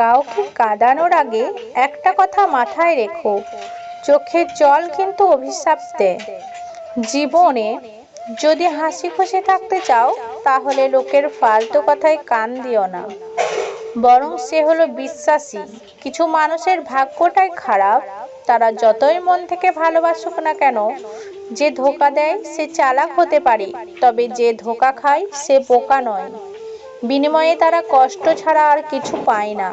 কাউকে কাঁদানোর আগে একটা কথা মাথায় রেখো, চোখের জল কিন্তু অভিশাপ দেয়। জীবনে যদি হাসি খুশি থাকতে চাও, তাহলে লোকের ফালতু কথায় কান দিও না, বরং সে হলো বিশ্বাসী। কিছু মানুষের ভাগ্যটাই খারাপ, তারা যতই মন থেকে ভালোবাসুক না কেন, যে ধোঁকা দেয় সে চালাক হতে পারে, তবে যে ধোঁকা খায় সে বোকা নয়। বিনিময়ে তারা কষ্ট ছাড়া আর কিছু পায় না।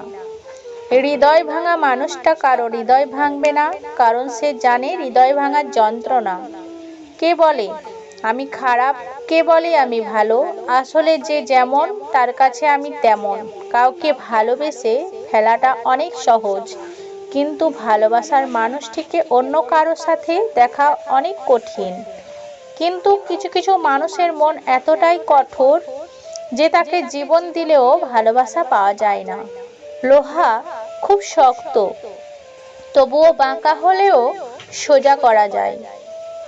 হৃদয় ভাঙা মানুষটা কারো হৃদয় ভাঙবে না, কারণ সে জানে হৃদয় ভাঙার যন্ত্রণা। কে বলে আমি খারাপ, কে বলে আমি ভালো, আসলে যে যেমন তার কাছে আমি তেমন। কাউকে ভালোবেসে ফেলাটা অনেক সহজ, কিন্তু ভালোবাসার মানুষটিকে অন্য কারোর সাথে দেখা অনেক কঠিন। কিন্তু কিছু কিছু মানুষের মন এতটাই কঠোর যে তাকে জীবন দিলেও ভালোবাসা পাওয়া যায় না। লোহা খুব শক্ত, তবুও বাঁকা হলেও সোজা করা যায়।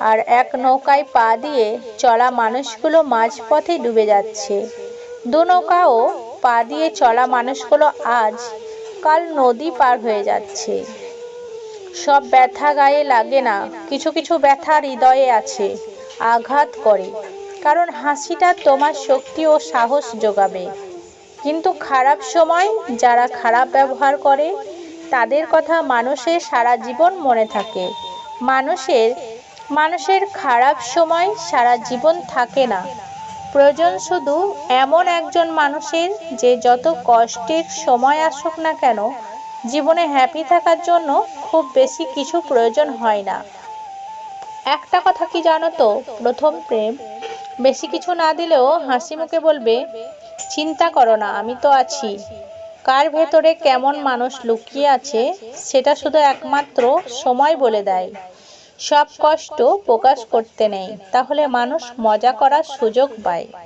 আর এক নৌকায় পা দিয়ে চলা মানুষগুলো মাঝপথে ডুবে যাচ্ছে। দু নৌকাও পা দিয়ে চলা মানুষগুলো আজ কাল নদী পার হয়ে যাচ্ছে। সব ব্যথা গায়ে লাগে না, কিছু কিছু ব্যথা হৃদয়ে আছে, আঘাত করে। কারণ হাসিটা তোমার শক্তি ও সাহস যোগাবে। কিন্তু খারাপ সময় যারা খারাপ ব্যবহার করে, তাদের কথা মানুষের সারা জীবন মনে থাকে। মানুষের খারাপ সময় সারা জীবন থাকে না। প্রয়োজন শুধু এমন একজন মানুষের, যে যত কষ্টের সময় আসুক না কেন, জীবনে হ্যাপি থাকার জন্য খুব বেশি কিছু প্রয়োজন হয় না। একটা কথা কি জানো তো, প্রথম প্রেম বেশি কিছু না দিলেও হাসি মুখে বলবে, চিন্তা করো না, আমি তো আছি। কার ভেতরে কেমন মানুষ লুকিয়ে আছে সেটা শুধু একমাত্র সময় বলে দেয়। সব কষ্ট প্রকাশ করতে নেই, তাহলে মানুষ মজা করার সুযোগ পায়।